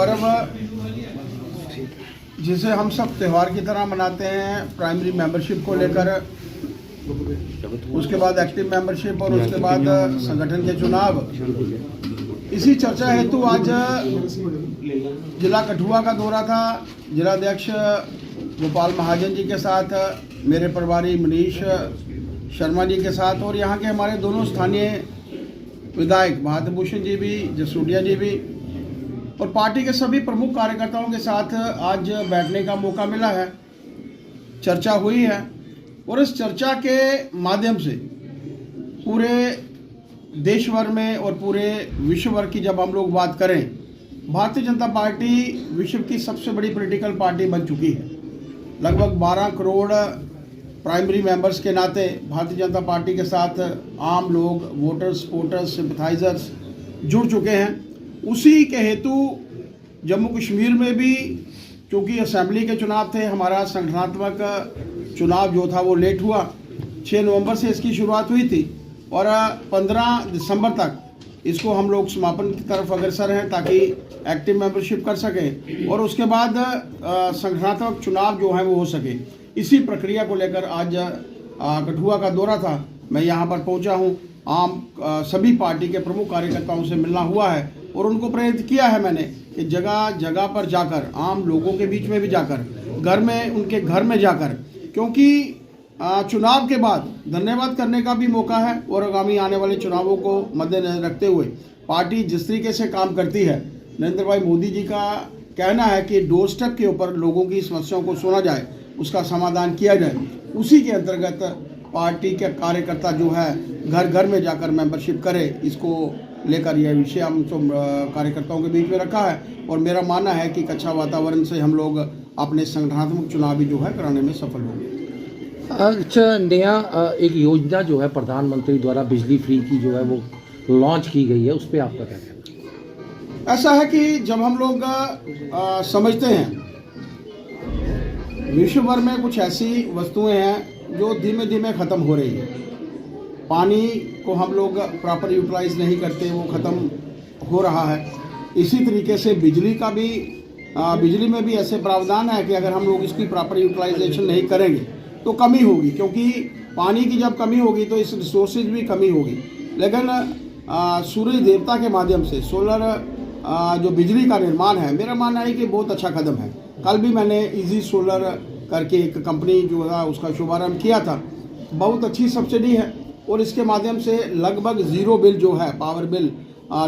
पर्व जिसे हम सब त्यौहार की तरह मनाते हैं, प्राइमरी मेंबरशिप को लेकर, उसके बाद एक्टिव मेंबरशिप और उसके बाद संगठन के चुनाव, इसी चर्चा हेतु आज जिला कठुआ का दौरा था। जिलाध्यक्ष गोपाल महाजन जी के साथ, मेरे प्रभारी मनीष शर्मा जी के साथ और यहाँ के हमारे दोनों स्थानीय विधायक बहादुर भूषण जी भी, जसूडिया जी भी और पार्टी के सभी प्रमुख कार्यकर्ताओं के साथ आज बैठने का मौका मिला है। चर्चा हुई है और इस चर्चा के माध्यम से पूरे देश भर में और पूरे विश्व भर की जब हम लोग बात करें, भारतीय जनता पार्टी विश्व की सबसे बड़ी पॉलिटिकल पार्टी बन चुकी है। लगभग 12 करोड़ प्राइमरी मेंबर्स के नाते भारतीय जनता पार्टी के साथ आम लोग, वोटर्स, सपोर्टर्स, सिंपथाइजर्स जुड़ चुके हैं। उसी के हेतु जम्मू कश्मीर में भी, क्योंकि असेंबली के चुनाव थे, हमारा संगठनात्मक चुनाव जो था वो लेट हुआ। 6 नवंबर से इसकी शुरुआत हुई थी और 15 दिसंबर तक इसको हम लोग समापन की तरफ अग्रसर हैं ताकि एक्टिव मेंबरशिप कर सकें और उसके बाद संगठनात्मक चुनाव जो है वो हो सके। इसी प्रक्रिया को लेकर आज कठुआ का दौरा था। मैं यहाँ पर पहुँचा हूँ। सभी पार्टी के प्रमुख कार्यकर्ताओं से मिलना हुआ है और उनको प्रेरित किया है मैंने कि जगह जगह पर जाकर, आम लोगों के बीच में भी जाकर, घर में, उनके घर में जाकर, क्योंकि चुनाव के बाद धन्यवाद करने का भी मौका है और आगामी आने वाले चुनावों को मद्देनजर रखते हुए पार्टी जिस तरीके से काम करती है, नरेंद्र भाई मोदी जी का कहना है कि डोर स्टेप के ऊपर लोगों की समस्याओं को सुना जाए, उसका समाधान किया जाए। उसी के अंतर्गत पार्टी के कार्यकर्ता जो है घर घर में जाकर मेंबरशिप करे, इसको लेकर यह विषय हम सब कार्यकर्ताओं के बीच में रखा है और मेरा मानना है कि एक अच्छा वातावरण से हम लोग अपने संगठनात्मक चुनाव भी जो है कराने में सफल होंगे। अच्छा, नया एक योजना जो है प्रधानमंत्री द्वारा बिजली फ्री की जो है वो लॉन्च की गई है, उस पर आपका क्या कहना है? ऐसा है कि जब हम लोग समझते हैं विश्व भर में कुछ ऐसी वस्तुएं हैं जो धीमे धीमे ख़त्म हो रही है। पानी को हम लोग प्रॉपर यूटिलाइज नहीं करते, वो ख़त्म हो रहा है। इसी तरीके से बिजली का भी, बिजली में भी ऐसे प्रावधान है कि अगर हम लोग इसकी प्रॉपर यूटिलाइजेशन नहीं करेंगे तो कमी होगी, क्योंकि पानी की जब कमी होगी तो इस रिसोर्सेज भी कमी होगी। लेकिन सूर्य देवता के माध्यम से सोलर जो बिजली का निर्माण है, मेरा मानना है कि बहुत अच्छा कदम है। कल भी मैंने इजी सोलर करके एक कंपनी जो है उसका शुभारंभ किया था। बहुत अच्छी सब्सिडी है और इसके माध्यम से लगभग 0 बिल जो है, पावर बिल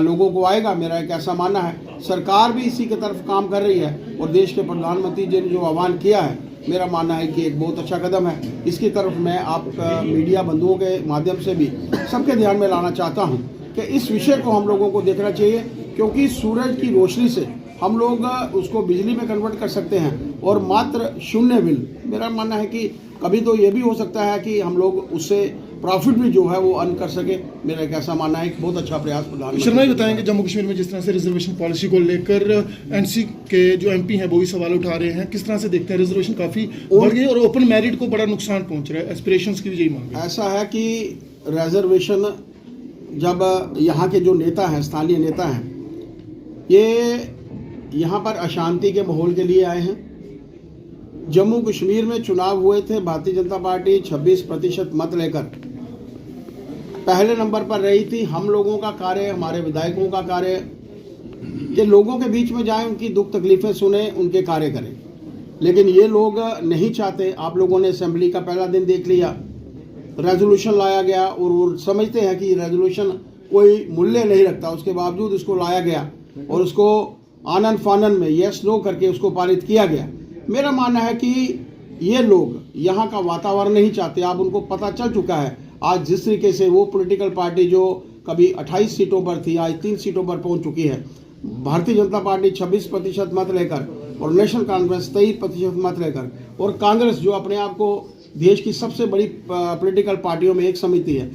लोगों को आएगा। मेरा एक ऐसा मानना है। सरकार भी इसी की तरफ काम कर रही है और देश के प्रधानमंत्री जी ने जो आह्वान किया है, मेरा मानना है कि एक बहुत अच्छा कदम है। इसकी तरफ मैं आप मीडिया बंधुओं के माध्यम से भी सबके ध्यान में लाना चाहता हूं कि इस विषय को हम लोगों को देखना चाहिए, क्योंकि सूरज की रोशनी से हम लोग उसको बिजली में कन्वर्ट कर सकते हैं और मात्र 0 बिल। मेरा मानना है कि कभी तो ये भी हो सकता है कि हम लोग उससे प्रॉफिट भी जो है वो अर्न कर सके। मेरा एक ऐसा मानना है कि बहुत अच्छा प्रयास प्रधानमंत्री। शर्मा जी बताएंगे, जम्मू कश्मीर में जिस तरह से रिजर्वेशन पॉलिसी को लेकर एनसी के जो एमपी हैं वो भी सवाल उठा रहे हैं, किस तरह से देखते हैं? रिजर्वेशन काफ़ी बढ़ गई और ओपन मैरिट को बड़ा नुकसान पहुंच रहा है, एस्पिरेशंस की भी यही मांग है। ऐसा है कि रिजर्वेशन, जब यहाँ के जो नेता हैं, स्थानीय नेता हैं, ये यहाँ पर अशांति के माहौल के लिए आए हैं। जम्मू कश्मीर में चुनाव हुए थे, भारतीय जनता पार्टी 26% मत लेकर पहले नंबर पर रही थी। हम लोगों का कार्य, हमारे विधायकों का कार्य कि लोगों के बीच में जाएं, उनकी दुख तकलीफें सुने, उनके कार्य करें। लेकिन ये लोग नहीं चाहते। आप लोगों ने असेंबली का पहला दिन देख लिया, रेजोल्यूशन लाया गया और वो समझते हैं कि रेजोल्यूशन कोई मूल्य नहीं रखता, उसके बावजूद उसको लाया गया और उसको आनन फानन में यस नो करके उसको पारित किया गया। मेरा मानना है कि ये लोग यहाँ का वातावरण नहीं चाहते। आप उनको पता चल चुका है आज जिस तरीके से वो पॉलिटिकल पार्टी जो कभी 28 सीटों पर थी, आज 3 सीटों पर पहुंच चुकी है। भारतीय जनता पार्टी 26% मत लेकर और नेशनल कांग्रेस 23% मत लेकर, और कांग्रेस जो अपने आप को देश की सबसे बड़ी पॉलिटिकल पार्टियों में एक समिति है,